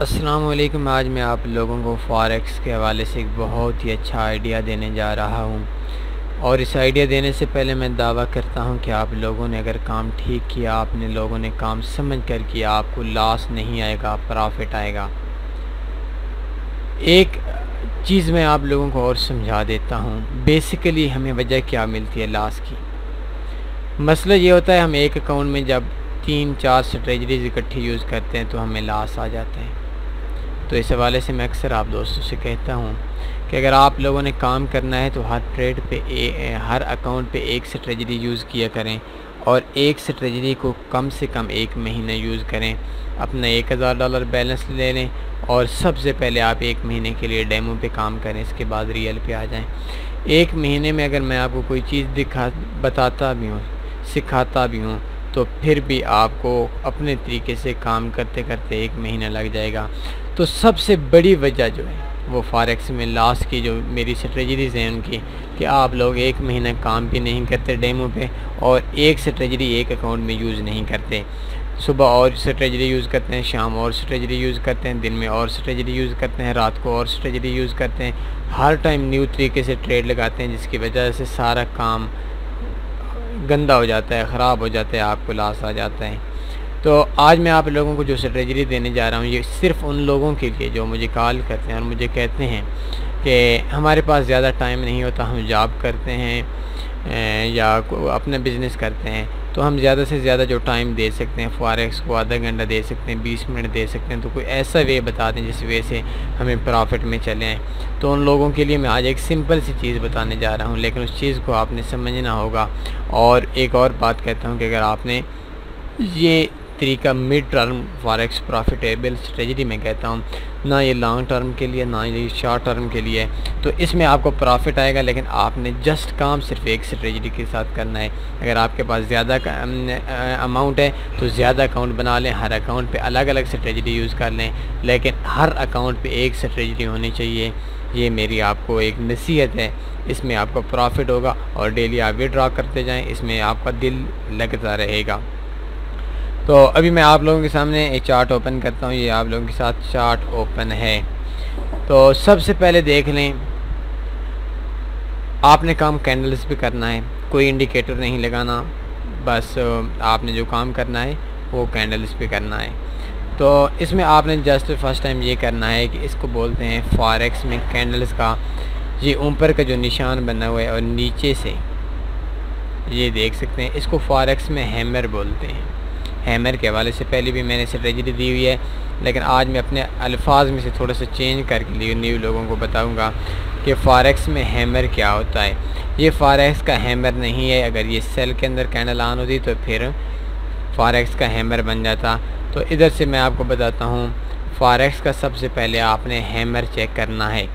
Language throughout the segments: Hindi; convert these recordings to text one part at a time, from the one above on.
अस्सलाम वालेकुम। आज मैं आप लोगों को फॉरेक्स के हवाले से एक बहुत ही अच्छा आइडिया देने जा रहा हूं, और इस आइडिया देने से पहले मैं दावा करता हूं कि आप लोगों ने अगर काम ठीक किया, आपने लोगों ने काम समझ कर किया, आपको लॉस नहीं आएगा, प्रॉफिट आएगा। एक चीज़ मैं आप लोगों को और समझा देता हूं। बेसिकली हमें वजह क्या मिलती है लॉस की। मसला ये होता है, हम एक अकाउंट में जब 3-4 स्ट्रेटजीज इकट्ठी यूज़ करते हैं तो हमें लॉस आ जाते हैं। तो इस हवाले से मैं अक्सर आप दोस्तों से कहता हूँ कि अगर आप लोगों ने काम करना है तो हर ट्रेड पे हर अकाउंट पे एक स्ट्रेटजी यूज़ किया करें, और एक स्ट्रेटजी को कम से कम 1 महीना यूज़ करें। अपना $1000 बैलेंस ले लें और सबसे पहले आप 1 महीने के लिए डेमो पे काम करें, इसके बाद रियल पे आ जाएं। 1 महीने में अगर मैं आपको कोई चीज़ बताता भी हूँ, सिखाता भी हूँ, तो फिर भी आपको अपने तरीके से काम करते करते 1 महीना लग जाएगा। तो सबसे बड़ी वजह जो है वो फॉरेक्स में लॉस की जो मेरी स्ट्रेटजीज़ हैं उनकी, कि आप लोग 1 महीना काम भी नहीं करते डेमो पे, और एक स्ट्रेटजी एक अकाउंट में यूज़ नहीं करते। सुबह और स्ट्रेटजी यूज़ करते हैं, शाम और स्ट्रेटजी यूज़ करते हैं, दिन में और स्ट्रेटजी यूज़ करते हैं, रात को और स्ट्रेटजी यूज़ करते हैं। हर टाइम न्यू तरीके से ट्रेड लगाते हैं, जिसकी वजह से सारा काम गंदा हो जाता है, ख़राब हो जाता है, आपको लॉस आ जाता है। तो आज मैं आप लोगों को जो स्ट्रेटजी देने जा रहा हूँ, ये सिर्फ़ उन लोगों के लिए जो मुझे कॉल करते हैं और मुझे कहते हैं कि हमारे पास ज़्यादा टाइम नहीं होता, हम जॉब करते हैं या अपना बिज़नेस करते हैं, तो हम ज़्यादा से ज़्यादा जो टाइम दे सकते हैं फॉरेक्स को आधा घंटा दे सकते हैं, 20 मिनट दे सकते हैं। तो कोई ऐसा वे बता दें जिस वे से हमें प्रॉफिट में चले आएँ। तो उन लोगों के लिए मैं आज एक सिंपल सी चीज़ बताने जा रहा हूँ, लेकिन उस चीज़ को आपने समझना होगा। और एक और बात कहता हूँ कि अगर आपने ये तरीका mid term forex profitable strategy में कहता हूँ, ना ये लॉन्ग टर्म के लिए ना ये शॉर्ट टर्म के लिए, तो इसमें आपको प्रॉफिट आएगा, लेकिन आपने जस्ट काम सिर्फ एक स्ट्रेटजी के साथ करना है। अगर आपके पास ज़्यादा अमाउंट है तो ज़्यादा अकाउंट बना लें, हर अकाउंट पे अलग अलग स्ट्रेटजी यूज़ कर लें, लेकिन हर अकाउंट पे एक स्ट्रेटजी होनी चाहिए। ये मेरी आपको एक नसीहत है, इसमें आपको प्रॉफिट होगा और डेली आप विड्रॉ करते जाएँ, इसमें आपका दिल लगता रहेगा। तो अभी मैं आप लोगों के सामने एक चार्ट ओपन करता हूँ। ये आप लोगों के साथ चार्ट ओपन है। तो सबसे पहले देख लें, आपने काम कैंडल्स पे करना है, कोई इंडिकेटर नहीं लगाना, बस आपने जो काम करना है वो कैंडल्स पे करना है। तो इसमें आपने जस्ट फर्स्ट टाइम ये करना है कि इसको बोलते हैं फॉरेक्स में कैंडल्स का ये ऊपर का जो निशान बना हुआ है और नीचे से ये देख सकते हैं, इसको फॉरेक्स में हैमर बोलते हैं। हैमर के हवाले से पहले भी मैंने स्ट्रेटजी दी हुई है, लेकिन आज मैं अपने अल्फाज में से थोड़ा सा चेंज करके लिए न्यू लोगों को बताऊंगा कि फॉरेक्स में हैमर क्या होता है। ये फॉरेक्स का हैमर नहीं है। अगर ये सेल के अंदर कैंडल ऑन होती तो फिर फॉरेक्स का हैमर बन जाता। तो इधर से मैं आपको बताता हूँ, फॉरेक्स का सबसे पहले आपने हैमर चेक करना है।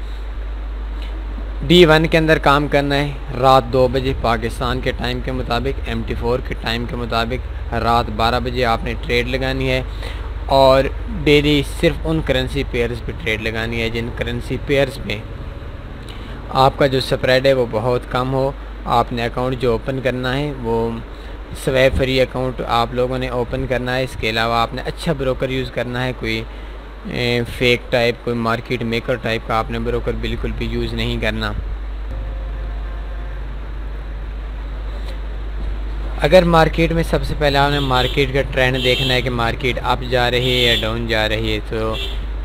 D1 के अंदर काम करना है रात 2 बजे पाकिस्तान के टाइम के मुताबिक, MT4 के टाइम के मुताबिक रात 12 बजे आपने ट्रेड लगानी है, और डेली सिर्फ उन करेंसी पेयर्स पे ट्रेड लगानी है जिन करेंसी पेयर्स पे आपका जो स्प्रेड है वो बहुत कम हो। आपने अकाउंट जो ओपन करना है वो स्वैप फ्री अकाउंट आप लोगों ने ओपन करना है। इसके अलावा आपने अच्छा ब्रोकर यूज़ करना है, कोई फेक टाइप, कोई मार्केट मेकर टाइप का आपने ब्रोकर बिल्कुल भी यूज़ नहीं करना। अगर मार्केट में सबसे पहले आपने मार्केट का ट्रेंड देखना है कि मार्केट अप जा रही है या डाउन जा रही है, तो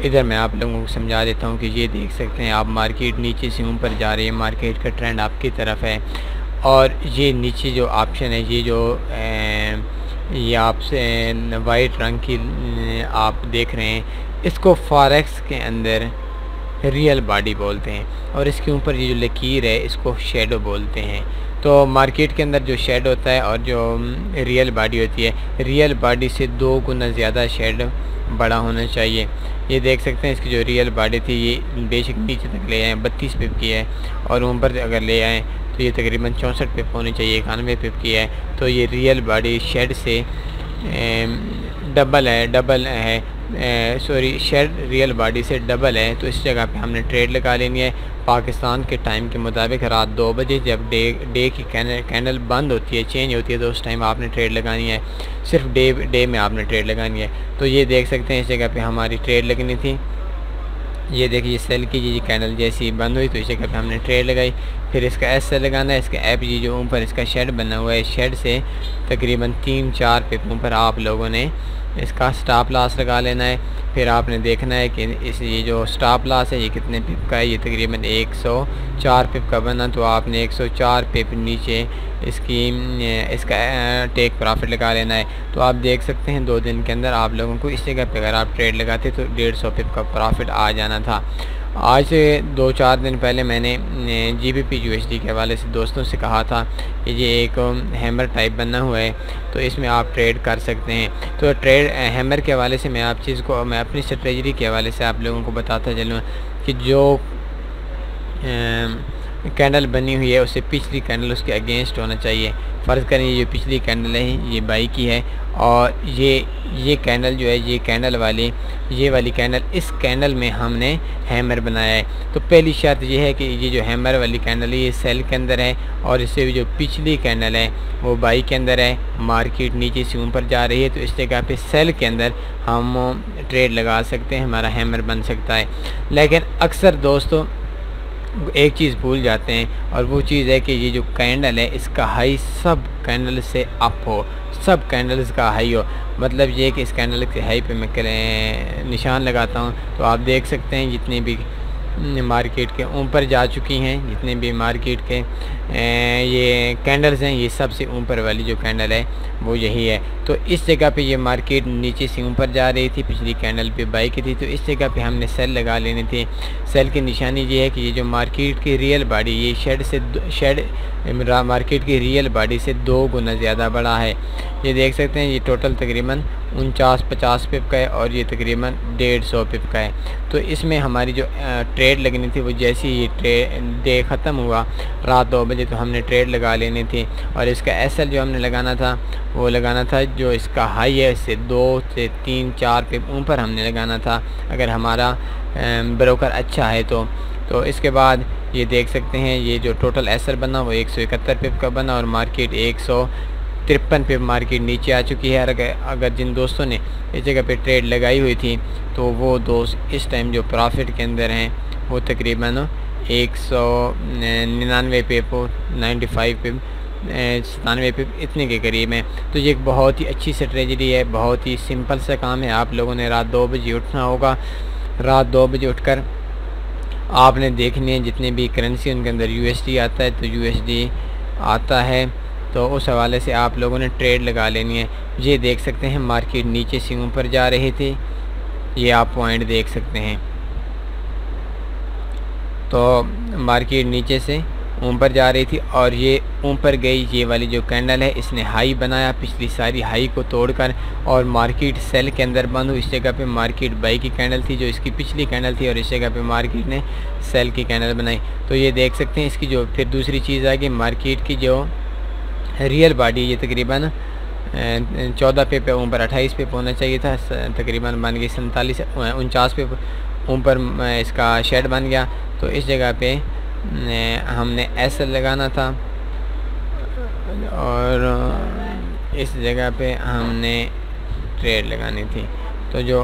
इधर मैं आप लोगों को समझा देता हूँ कि ये देख सकते हैं आप, मार्केट नीचे से ऊपर जा रही है, मार्केट का ट्रेंड आपकी तरफ है। और ये नीचे जो ऑप्शन है, ये जो ये आपसे वाइट रंग की आप देख रहे हैं, इसको फॉरेक्स के अंदर रियल बॉडी बोलते हैं, और इसके ऊपर ये जो लकीर है इसको शेडो बोलते हैं। तो मार्केट के अंदर जो शेड होता है और जो रियल बॉडी होती है, रियल बॉडी से 2 गुना ज़्यादा शेड बड़ा होना चाहिए। ये देख सकते हैं, इसकी जो रियल बॉडी थी ये बेशक नीचे तक ले आए 32 पिप की है, और ऊपर अगर ले आएँ तो ये तकरीबन 64 पिप होनी चाहिए, 91 पिप की है। तो ये रियल बॉडी शेड से डबल है सॉरी शेड रियल बॉडी से डबल है, तो इस जगह पे हमने ट्रेड लगा लेनी है। पाकिस्तान के टाइम के मुताबिक रात 2 बजे जब डे की कैंडल बंद होती है, चेंज होती है, तो उस टाइम आपने ट्रेड लगानी है। सिर्फ डे में आपने ट्रेड लगानी है। तो ये देख सकते हैं इस जगह पे हमारी ट्रेड लगनी थी। ये देखिए सेल की जी कैंडल जैसी बंद हुई तो इस जगह पे हमने ट्रेड लगाई। फिर इसका एस लगाना है। इसका ऐप जी जो ऊपर इसका शेड बना हुआ है, शेड से तकरीबन 3-4 पिप ऊपर आप लोगों ने इसका स्टॉप लॉस लगा लेना है। फिर आपने देखना है कि ये जो स्टॉप लॉस है ये कितने पिप का है। ये तकरीबन 104 पिप का बना, तो आपने 104 पिप नीचे इसका टेक प्रॉफिट लगा लेना है। तो आप देख सकते हैं 2 दिन के अंदर आप लोगों को इस जगह पे अगर आप ट्रेड लगाते तो 150 पिप का प्रॉफिट आ जाना था। आज से 2-4 दिन पहले मैंने GBP USD के हवाले से दोस्तों से कहा था कि ये एक हैमर टाइप बना हुआ है, तो इसमें आप ट्रेड कर सकते हैं। तो ट्रेड हैमर के हवाले से मैं अपनी स्ट्रेटजी के हवाले से आप लोगों को बताता चलूँ कि जो कैंडल बनी हुई है उससे पिछली कैंडल उसके अगेंस्ट होना चाहिए। फ़र्ज़ करें ये पिछली कैंडल है, ये बाई की है, और ये कैंडल जो है, ये वाली कैंडल, इस कैंडल में हमने हैमर बनाया है। तो पहली शर्त ये है कि ये जो हैमर वाली कैंडल है ये सेल के अंदर है, और इससे भी जो पिछली कैंडल है वो बाई के अंदर है। मार्केट नीचे से ऊपर जा रही है, तो इस जगह पे सेल के अंदर हम ट्रेड लगा सकते हैं, हमारा हैमर बन सकता है। लेकिन अक्सर दोस्तों एक चीज़ भूल जाते हैं, और वो चीज़ है कि ये जो कैंडल है इसका हाई सब कैंडल से अप हो, सब कैंडल्स का हाई हो। मतलब ये कि इस कैंडल के हाई पे मैं निशान लगाता हूँ तो आप देख सकते हैं जितनी भी मार्केट के ऊपर जा चुकी हैं, जितने भी मार्केट के ये कैंडल्स हैं, ये सबसे ऊपर वाली जो कैंडल है वो यही है। तो इस जगह पे ये मार्केट नीचे से ऊपर जा रही थी, पिछली कैंडल पे बाई की थी, तो इस जगह पे हमने सेल लगा लेनी थी। सेल की निशानी ये है कि ये जो मार्केट की रियल बॉडी, ये शेड मार्केट की रियल बॉडी से 2 गुना ज़्यादा बड़ा है। ये देख सकते हैं ये टोटल तकरीबन 49-50 पिप का है, और ये तकरीबन 150 पिप का है। तो इसमें हमारी जो ट्रेड लगनी थी वो जैसे ही डे ख़त्म हुआ रात 2 बजे, तो हमने ट्रेड लगा लेनी थी। और इसका एसएल जो हमने लगाना था वो लगाना था जो इसका हाई है इससे 2 से 3-4 पिप ऊपर हमने लगाना था, अगर हमारा ब्रोकर अच्छा है तो इसके बाद ये देख सकते हैं ये जो टोटल एसएल बना वो 171 पिप का बना, और मार्केट 153 पे मार्केट नीचे आ चुकी है। अगर जिन दोस्तों ने इस जगह पे ट्रेड लगाई हुई थी तो वो दोस्त इस टाइम जो प्रॉफिट के अंदर हैं वो तकरीबन 199 पिप, 95 पिप, 97 पिप इतने के करीब है। तो ये एक बहुत ही अच्छी स्ट्रेटजी है, बहुत ही सिंपल सा काम है। आप लोगों ने रात 2 बजे उठना होगा। रात 2 बजे उठकर आपने देखनी है जितने भी करेंसी उनके अंदर USD आता है, तो USD आता है तो उस हवाले से आप लोगों ने ट्रेड लगा लेनी है। ये देख सकते हैं मार्केट नीचे से ऊपर जा रही थी, ये आप पॉइंट देख सकते हैं। तो मार्केट नीचे से ऊपर जा रही थी और ये ऊपर गई, ये वाली जो कैंडल है इसने हाई बनाया पिछली सारी हाई को तोड़कर, और मार्केट सेल के अंदर बंद हुई। इस जगह पे मार्केट बाई की कैंडल थी जो इसकी पिछली कैंडल थी, और इस जगह पे मार्केट ने सेल की कैंडल बनाई। तो ये देख सकते हैं इसकी जो फिर दूसरी चीज़ आ गई, मार्केट की जो रियल बॉडी ये तकरीबन 14 पे ऊपर 28 पे होना चाहिए था, तकरीबन बन गई 47-49 पे ऊपर इसका शेड बन गया। तो इस जगह पे हमने एसएल लगाना था, और इस जगह पे हमने ट्रेड लगानी थी। तो जो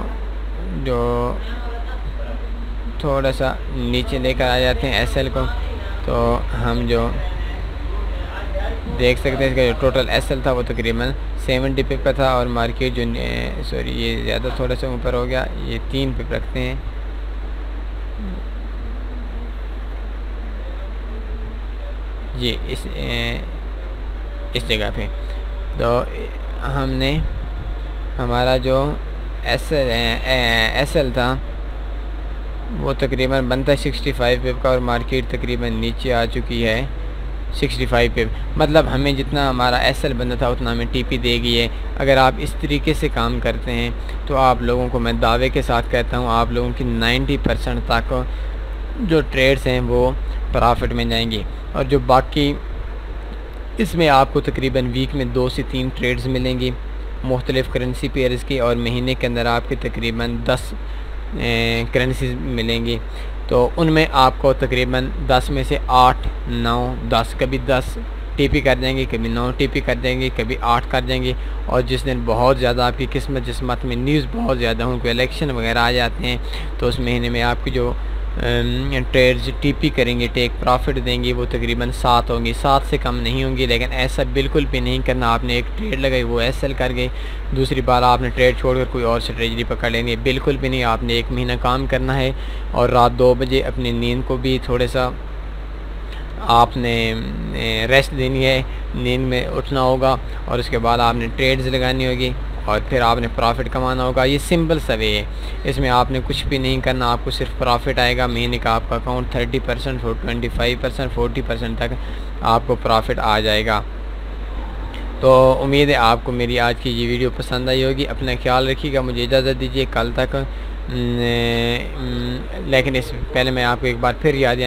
थोड़ा सा नीचे लेकर आ जाते हैं एसएल को, तो हम जो देख सकते हैं इसका जो टोटल एसएल था वो तकरीबन 70 पिप का था, और मार्केट जो सॉरी ये ज़्यादा थोड़ा सा ऊपर हो गया, ये 3 पिप रखते हैं। ये इस जगह पे तो हमने हमारा जो एसएल था वो तकरीबन बनता है 65 पिप का, और मार्केट तकरीबन नीचे आ चुकी है 65 पिप। मतलब हमें जितना हमारा एसएल बनता था उतना हमें टीपी देगी है। अगर आप इस तरीके से काम करते हैं तो आप लोगों को मैं दावे के साथ कहता हूँ आप लोगों की 90% तक जो ट्रेड्स हैं वो प्रॉफिट में जाएंगी, और जो बाकी इसमें आपको तकरीबन वीक में 2 से 3 ट्रेड्स मिलेंगी। मुख्तलिफ़ करेंसी पेयर्स की, और महीने के अंदर आपके तकरीबन 10 करेंसीज मिलेंगी। तो उनमें आपको तकरीबन 10 में से 8, 9, 10, कभी 10 टीपी कर देंगे, कभी 9 टीपी कर देंगे, कभी 8 कर देंगे। और जिस दिन बहुत ज़्यादा आपकी किस्मत में न्यूज़ बहुत ज़्यादा हो, कोई इलेक्शन वगैरह आ जाते हैं, तो उस महीने में आपकी जो ट्रेड्स टीपी करेंगे, टेक प्रॉफिट देंगी, वो तकरीबन 7 होंगी, 7 से कम नहीं होंगी। लेकिन ऐसा बिल्कुल भी नहीं करना। आपने एक ट्रेड लगाई, वो एसएल कर गई, दूसरी बार आपने ट्रेड छोड़कर कोई और स्ट्रेटजी पकड़ लेनी है, बिल्कुल भी नहीं। आपने 1 महीना काम करना है और रात 2 बजे अपनी नींद को भी थोड़ा सा आपने रेस्ट देनी है, नींद में उठना होगा, और उसके बाद आपने ट्रेड्स लगानी होगी, और फिर आपने प्रॉफिट कमाना होगा। ये सिंपल सा वे है, इसमें आपने कुछ भी नहीं करना, आपको सिर्फ प्रॉफिट आएगा। महीने का आपका अकाउंट 30% और 25%, 40% तक आपको प्रॉफिट आ जाएगा। तो उम्मीद है आपको मेरी आज की ये वीडियो पसंद आई होगी। अपना ख्याल रखिएगा, मुझे इजाज़त दीजिए कल तक। लेकिन इस पहले मैं आपको एक बार फिर याद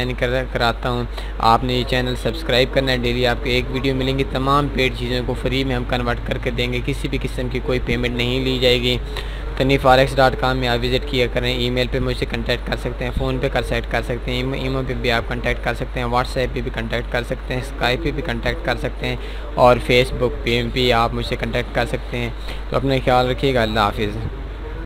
कराता हूँ, आपने ये चैनल सब्सक्राइब करना है। डेली आपको एक वीडियो मिलेंगी, तमाम पेड चीज़ों को फ्री में हम कन्वर्ट करके देंगे, किसी भी किस्म की कोई पेमेंट नहीं ली जाएगी। taniforex.com में आप विज़िट किया करें। ईमेल पे मुझसे कांटेक्ट कर सकते हैं, फ़ोन पे कांटेक्ट कर सकते हैं, ईमो पे भी आप कांटेक्ट कर सकते हैं, व्हाट्सएप पे भी कांटेक्ट कर सकते हैं, स्काइप पे भी कांटेक्ट कर सकते हैं, और फेसबुक पे भी आप मुझसे कांटेक्ट कर सकते हैं। तो अपना ख्याल रखिएगा। अल्लाह हाफिज़।